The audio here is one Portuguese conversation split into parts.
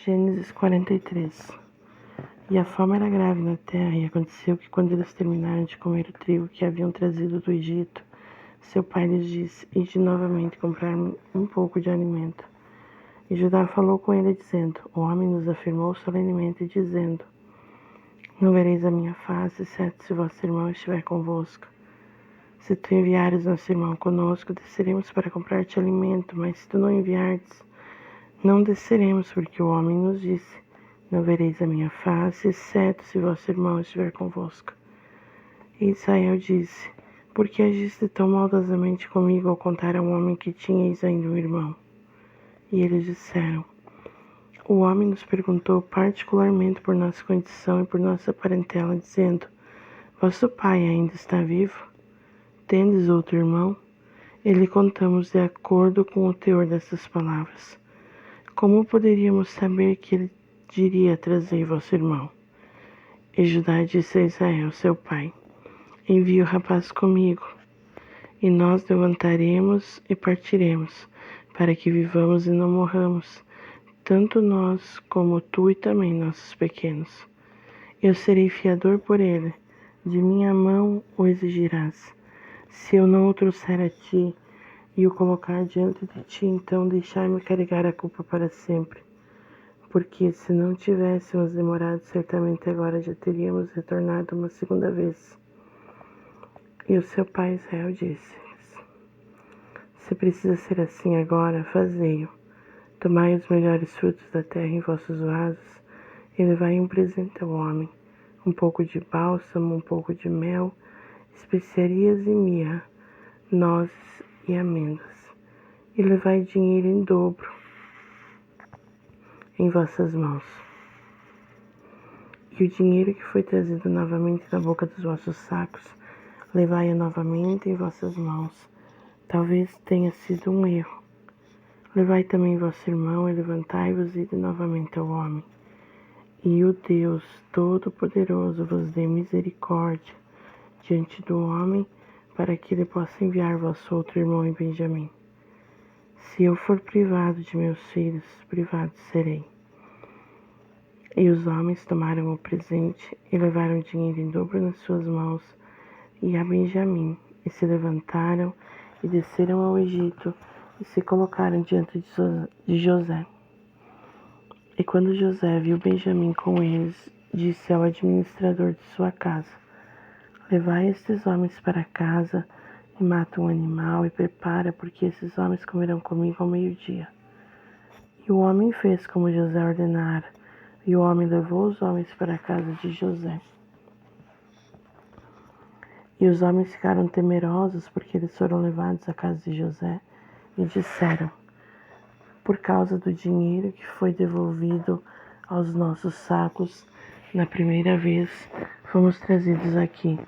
Gênesis 43. E a fome era grave na terra, e aconteceu que, quando eles terminaram de comer o trigo que haviam trazido do Egito, seu pai lhes disse: Ide novamente comprar um pouco de alimento. E Judá falou com ele, dizendo: O homem nos afirmou solenemente, dizendo: Não vereis a minha face, exceto se vosso irmão estiver convosco. Se tu enviares nosso irmão conosco, desceremos para comprar-te alimento, mas se tu não enviares, não desceremos, porque o homem nos disse: Não vereis a minha face, exceto se vosso irmão estiver convosco. E Israel disse: Por que agiste tão maldosamente comigo ao contar a um homem que tinhais ainda um irmão? E eles disseram: O homem nos perguntou particularmente por nossa condição e por nossa parentela, dizendo: Vosso pai ainda está vivo? Tendes outro irmão? E lhe contamos de acordo com o teor dessas palavras. Como poderíamos saber que ele diria: Trazei vosso irmão? E Judá disse a Israel, seu pai: Envie o rapaz comigo, e nós levantaremos e partiremos, para que vivamos e não morramos, tanto nós como tu e também nossos pequenos. Eu serei fiador por ele, de minha mão o exigirás. Se eu não o trouxer a ti e o colocar diante de ti, então deixai-me carregar a culpa para sempre. Porque se não tivéssemos demorado, certamente agora já teríamos retornado uma segunda vez. E o seu pai Israel disse: Se precisa ser assim agora, fazei-o. Tomai os melhores frutos da terra em vossos vasos e levai um presente ao homem: um pouco de bálsamo, um pouco de mel, especiarias e mirra, nozes e amêndoas. E levai dinheiro em dobro em vossas mãos. E o dinheiro que foi trazido novamente da boca dos vossos sacos, levai-o novamente em vossas mãos. Talvez tenha sido um erro. Levai também vosso irmão e levantai-vos e ide novamente ao homem. E o Deus Todo-Poderoso vos dê misericórdia diante do homem, para que ele possa enviar vosso outro irmão em Benjamim. Se eu for privado de meus filhos, privado serei. E os homens tomaram o presente e levaram o dinheiro em dobro nas suas mãos e a Benjamim, e se levantaram e desceram ao Egito e se colocaram diante de José. E quando José viu Benjamim com eles, disse ao administrador de sua casa: Levai estes homens para casa e mata um animal e prepara, porque esses homens comerão comigo ao meio-dia. E o homem fez como José ordenara, e o homem levou os homens para a casa de José. E os homens ficaram temerosos, porque eles foram levados à casa de José, e disseram: Por causa do dinheiro que foi devolvido aos nossos sacos na primeira vez, fomos trazidos aqui,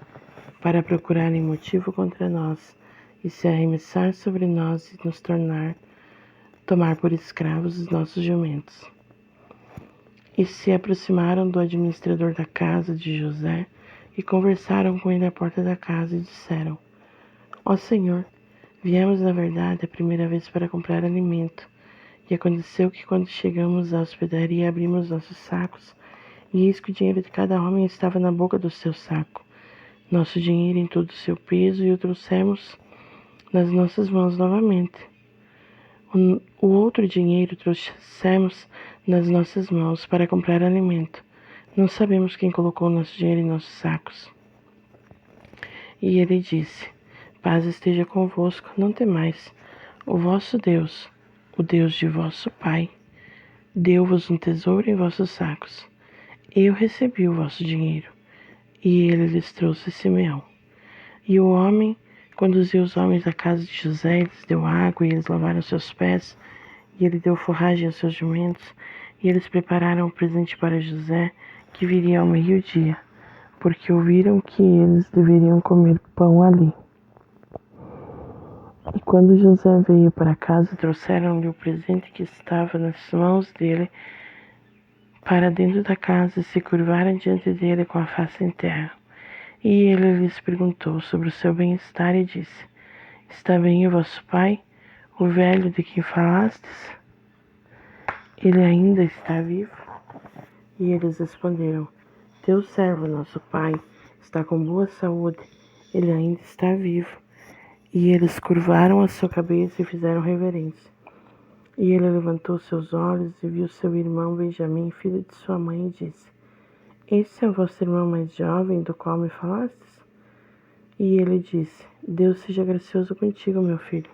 para procurarem motivo contra nós, e se arremessar sobre nós e nos tomar por escravos os nossos jumentos. E se aproximaram do administrador da casa de José, e conversaram com ele à porta da casa, e disseram: Ó Senhor, viemos na verdade a primeira vez para comprar alimento. E aconteceu que, quando chegamos à hospedaria, abrimos nossos sacos, e eis que o dinheiro de cada homem estava na boca do seu saco, nosso dinheiro em todo o seu peso, e o trouxemos nas nossas mãos novamente. O outro dinheiro trouxemos nas nossas mãos para comprar alimento. Não sabemos quem colocou o nosso dinheiro em nossos sacos. E ele disse: Paz esteja convosco, não temais. O vosso Deus, o Deus de vosso pai, deu-vos um tesouro em vossos sacos. Eu recebi o vosso dinheiro. E ele lhes trouxe Simeão. E o homem conduziu os homens à casa de José, lhes deu água, e eles lavaram seus pés, e ele deu forragem aos seus jumentos, e eles prepararam o presente para José, que viria ao meio-dia, porque ouviram que eles deveriam comer pão ali. E quando José veio para casa, trouxeram-lhe o presente que estava nas mãos dele para dentro da casa, e se curvaram diante dele com a face em terra. E ele lhes perguntou sobre o seu bem-estar e disse: Está bem o vosso pai, o velho de quem falastes? ele ainda está vivo? E eles responderam: teu servo, nosso pai, está com boa saúde, ele ainda está vivo. E eles curvaram a sua cabeça e fizeram reverência. E ele levantou seus olhos e viu seu irmão Benjamim, filho de sua mãe, e disse: esse é o vosso irmão mais jovem, do qual me falastes? E ele disse: Deus seja gracioso contigo, meu filho.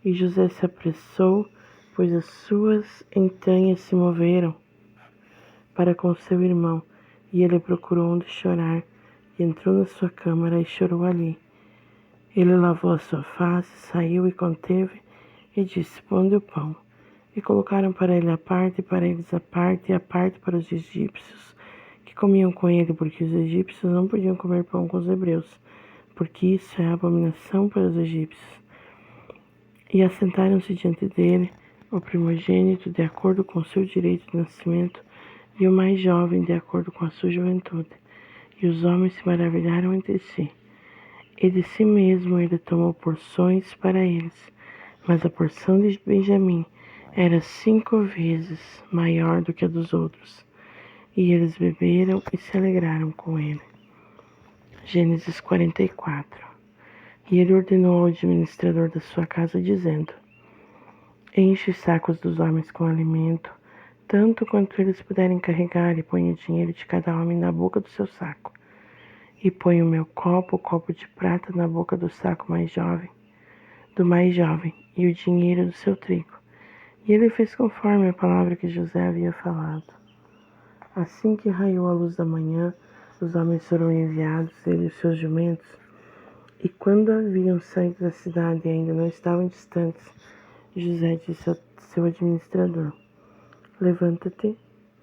E José se apressou, pois as suas entranhas se moveram para com seu irmão, e ele procurou onde chorar, e entrou na sua câmara e chorou ali. Ele lavou a sua face, saiu e conteve, e disse: ponde o pão. E colocaram para ele a parte, e para eles a parte, e a parte para os egípcios, que comiam com ele, porque os egípcios não podiam comer pão com os hebreus, porque isso é abominação para os egípcios. E assentaram-se diante dele o primogênito, de acordo com o seu direito de nascimento, e o mais jovem, de acordo com a sua juventude. E os homens se maravilharam entre si. E de si mesmo ele tomou porções para eles, mas a porção de Benjamim era 5 vezes maior do que a dos outros. E eles beberam e se alegraram com ele. Gênesis 44. E ele ordenou ao administrador da sua casa, dizendo: enche os sacos dos homens com alimento, tanto quanto eles puderem carregar, e ponha o dinheiro de cada homem na boca do seu saco. E põe o meu copo, o copo de prata, na boca do saco do mais jovem, e o dinheiro do seu trigo. E ele fez conforme a palavra que José havia falado. Assim que raiou a luz da manhã, os homens foram enviados, ele e os seus jumentos, e quando haviam saído da cidade e ainda não estavam distantes, José disse ao seu administrador: levanta-te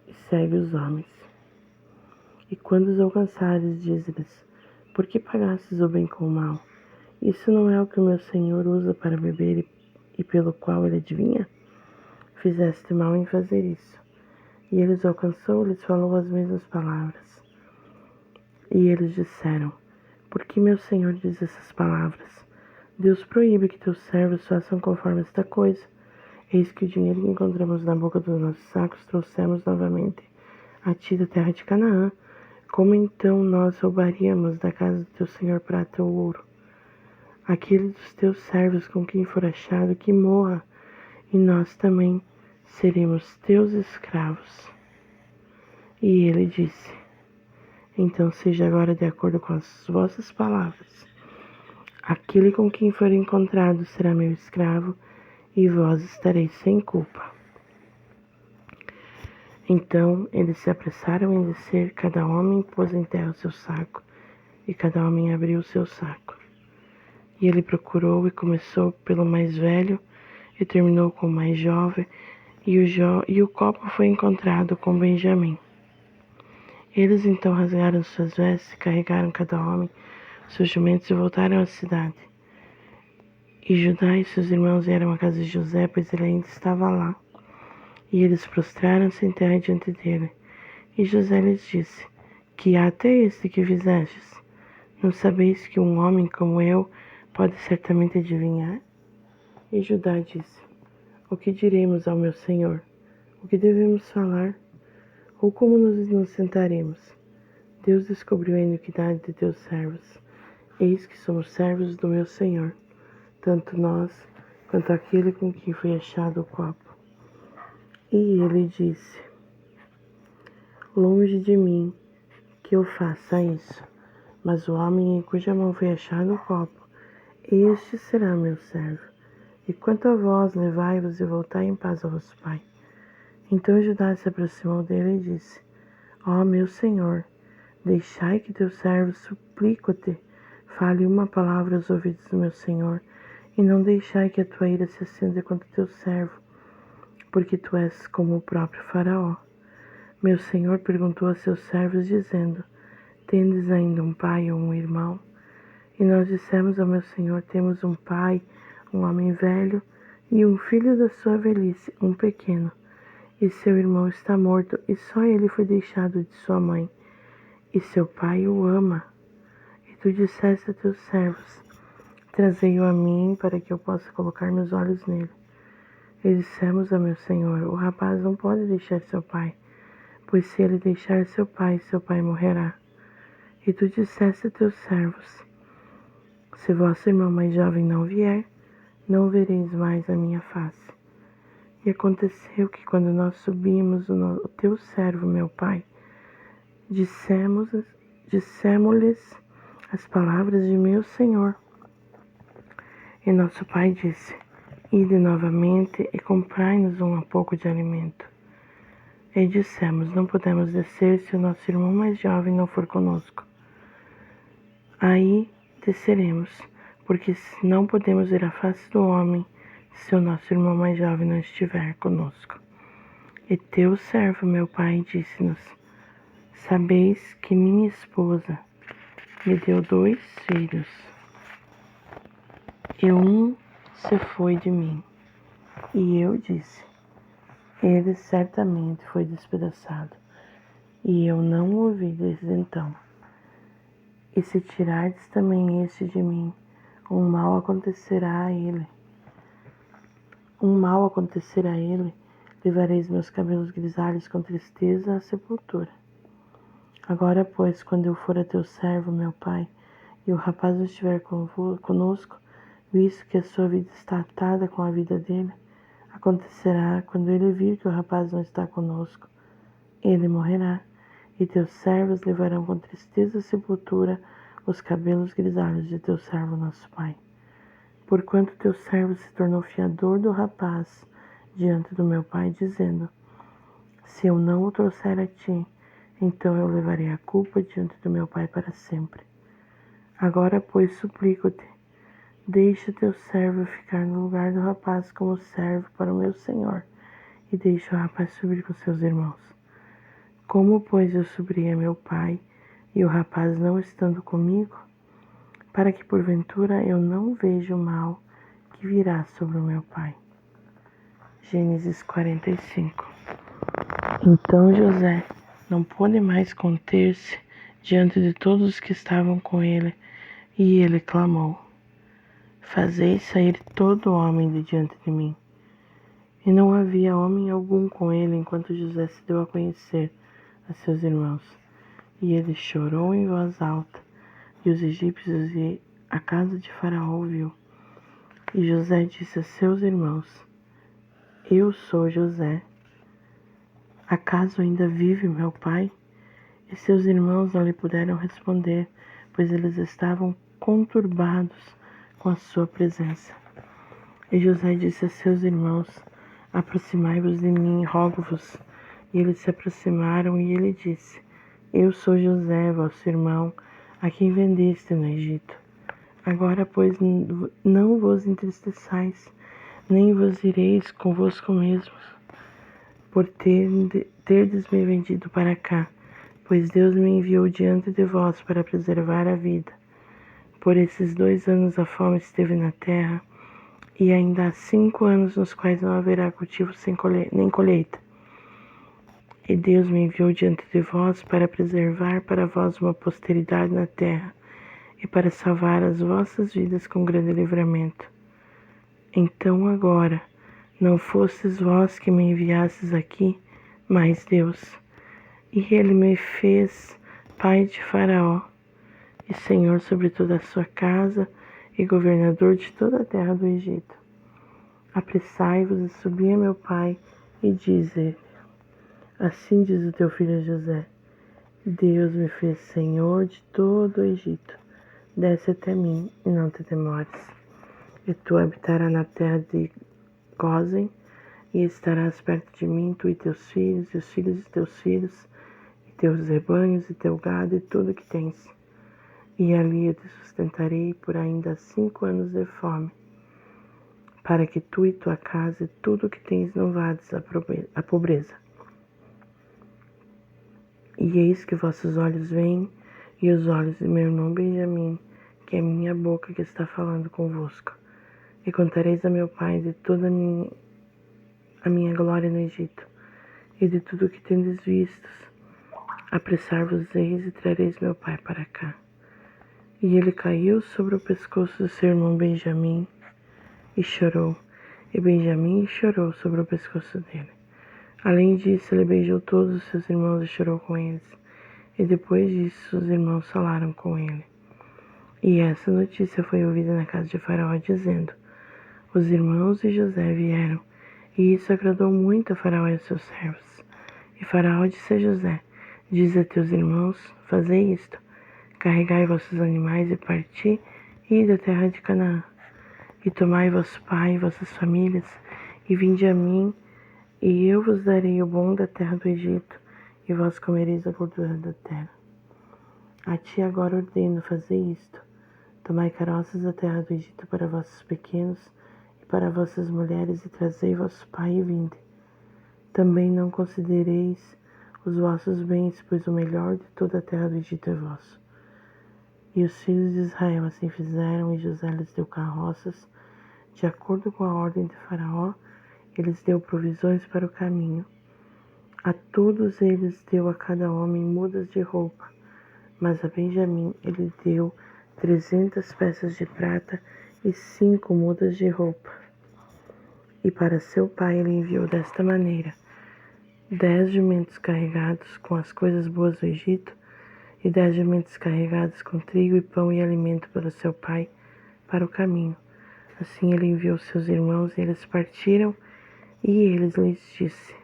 e segue os homens. E quando os alcançares, dize-lhes: por que pagastes o bem com o mal? Isso não é o que o meu senhor usa para beber e pelo qual ele adivinha? Fizeste mal em fazer isso. E ele os alcançou, lhes falou as mesmas palavras. E eles disseram: por que meu senhor diz essas palavras? Deus proíbe que teus servos façam conforme esta coisa. Eis que o dinheiro que encontramos na boca dos nossos sacos trouxemos novamente a ti da terra de Canaã. Como então nós roubaríamos da casa do teu senhor prata ou ouro? Aquele dos teus servos com quem for achado, que morra, e nós também seremos teus escravos. E ele disse: então seja agora de acordo com as vossas palavras. Aquele com quem for encontrado será meu escravo, e vós estareis sem culpa. Então eles se apressaram em descer, cada homem pôs em terra o seu saco, e cada homem abriu o seu saco. E ele procurou e começou pelo mais velho, e terminou com o mais jovem, e o copo foi encontrado com Benjamim. Eles então rasgaram suas vestes, carregaram cada homem seus jumentos e voltaram à cidade. E Judá e seus irmãos vieram à casa de José, pois ele ainda estava lá. E eles prostraram-se em terra diante dele. E José lhes disse: que ato é este que fizestes? Não sabeis que um homem como eu pode certamente adivinhar? E Judá disse: o que diremos ao meu senhor? O que devemos falar? Ou como nos sentaremos? Deus descobriu a iniquidade de teus servos. Eis que somos servos do meu senhor, tanto nós quanto aquele com quem foi achado o copo. E ele disse: longe de mim que eu faça isso, mas o homem em cuja mão foi achado o copo, este será meu servo. E quanto a vós, levai-vos e voltai em paz ao vosso pai. Então Judá se aproximou dele e disse: ó meu senhor, deixai que teu servo, suplico-te, fale uma palavra aos ouvidos do meu senhor, e não deixai que a tua ira se acenda contra teu servo, porque tu és como o próprio faraó. Meu senhor perguntou a seus servos, dizendo: tendes ainda um pai ou um irmão? E nós dissemos ao meu senhor: temos um pai, um homem velho, e um filho da sua velhice, um pequeno. E seu irmão está morto, e só ele foi deixado de sua mãe, e seu pai o ama. E tu disseste a teus servos: trazei-o a mim, para que eu possa colocar meus olhos nele. E dissemos a meu senhor: o rapaz não pode deixar seu pai, pois se ele deixar seu pai morrerá. E tu disseste a teus servos: se vosso irmão mais jovem não vier, não vereis mais a minha face. E aconteceu que quando nós subimos, o teu servo, meu pai, dissemos-lhes as palavras de meu senhor. E nosso pai disse: ide novamente e comprai-nos um pouco de alimento. E dissemos: não podemos descer se o nosso irmão mais jovem não for conosco. Aí desceremos, porque não podemos ver a face do homem se o nosso irmão mais jovem não estiver conosco. E teu servo, meu pai, disse-nos: sabeis que minha esposa me deu 2 filhos, e um se foi de mim. E eu disse: ele certamente foi despedaçado, e eu não o ouvi desde então. E se tirardes também este de mim, um mal acontecerá a ele. Levareis meus cabelos grisalhos com tristeza à sepultura. Agora, pois, quando eu for a teu servo, meu pai, e o rapaz não estiver conosco, visto que a sua vida está atada com a vida dele, acontecerá, quando ele vir que o rapaz não está conosco, ele morrerá, e teus servos levarão com tristeza à sepultura os cabelos grisalhos de teu servo nosso pai. Porquanto teu servo se tornou fiador do rapaz diante do meu pai, dizendo: se eu não o trouxer a ti, então eu levarei a culpa diante do meu pai para sempre. Agora, pois, suplico-te, deixa teu servo ficar no lugar do rapaz como servo para o meu senhor, e deixa o rapaz subir com seus irmãos. Como, pois, eu subi a meu pai, e o rapaz não estando comigo, para que porventura eu não veja o mal que virá sobre o meu pai. Gênesis 45. Então José não pôde mais conter-se diante de todos os que estavam com ele, e ele clamou: fazei sair todo homem de diante de mim. E não havia homem algum com ele enquanto José se deu a conhecer a seus irmãos. E ele chorou em voz alta, e os egípcios e a casa de Faraó ouviu. E José disse a seus irmãos: eu sou José. Acaso ainda vive meu pai? E seus irmãos não lhe puderam responder, pois eles estavam conturbados com a sua presença. E José disse a seus irmãos: aproximai-vos de mim, rogo-vos. E eles se aproximaram, e ele disse: eu sou José, vosso irmão, a quem vendeste no Egito. Agora, pois, não vos entristeçais, nem vos ireis convosco mesmos, por terdes me vendido para cá, pois Deus me enviou diante de vós para preservar a vida. Por esses 2 anos a fome esteve na terra, e ainda há 5 anos nos quais não haverá cultivo nem colheita. E Deus me enviou diante de vós para preservar para vós uma posteridade na terra, e para salvar as vossas vidas com grande livramento. Então agora, não fostes vós que me enviastes aqui, mas Deus. E ele me fez pai de Faraó, e senhor sobre toda a sua casa, e governador de toda a terra do Egito. Apressai-vos e subi a meu pai, e dize: assim diz o teu filho José: Deus me fez senhor de todo o Egito. Desce até mim e não te demores. E tu habitarás na terra de Gósen, e estarás perto de mim, tu e teus filhos, e os filhos de teus filhos, e teus rebanhos, e teu gado, e tudo que tens. E ali eu te sustentarei por ainda 5 anos de fome, para que tu e tua casa, e tudo que tens, não vades à pobreza. E eis que vossos olhos veem, e os olhos de meu irmão Benjamim, que é minha boca que está falando convosco. E contareis a meu pai de toda a minha glória no Egito, e de tudo o que tendes vistos. Apressar-vos-eis e trareis meu pai para cá. E ele caiu sobre o pescoço do seu irmão Benjamim, e chorou. e Benjamim chorou sobre o pescoço dele. Além disso, ele beijou todos os seus irmãos e chorou com eles. E depois disso, os irmãos falaram com ele. E essa notícia foi ouvida na casa de Faraó, dizendo: os irmãos de José vieram. E isso agradou muito a Faraó e a seus servos. E Faraó disse a José: diz a teus irmãos, fazei isto: carregai vossos animais e parti, e ide à terra de Canaã. E tomai vosso pai e vossas famílias, e vinde a mim, e eu vos darei o bom da terra do Egito, e vós comereis a gordura da terra. A ti agora ordeno fazer isto: tomai caroças da terra do Egito para vossos pequenos e para vossas mulheres, e trazei vosso pai e vinde. Também não considereis os vossos bens, pois o melhor de toda a terra do Egito é vosso. E os filhos de Israel assim fizeram, e José lhes deu carroças, de acordo com a ordem de Faraó, e lhes deu provisões para o caminho. A todos eles deu a cada homem mudas de roupa, mas a Benjamim ele deu 300 peças de prata e 5 mudas de roupa. E para seu pai ele enviou desta maneira: 10 jumentos carregados com as coisas boas do Egito, e 10 jumentos carregados com trigo e pão e alimento para seu pai, para o caminho. Assim ele enviou seus irmãos, e eles partiram, e ele lhes disse: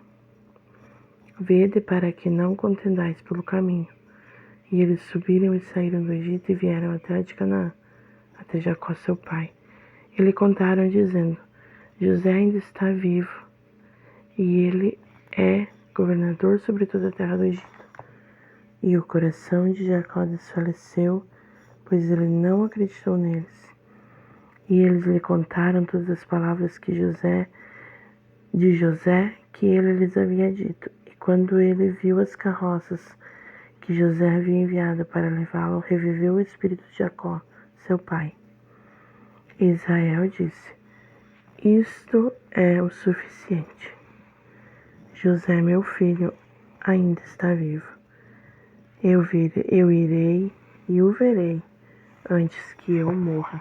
vede para que não contendais pelo caminho. E eles subiram e saíram do Egito e vieram até de Canaã, até Jacó seu pai. E lhe contaram, dizendo: José ainda está vivo, e ele é governador sobre toda a terra do Egito. E o coração de Jacó desfaleceu, pois ele não acreditou neles. E eles lhe contaram todas as palavras de José que ele lhes havia dito. E quando ele viu as carroças que José havia enviado para levá-lo, reviveu o espírito de Jacó, seu pai. E Israel disse: isto é o suficiente. José, meu filho, ainda está vivo. Eu irei e o verei antes que eu morra.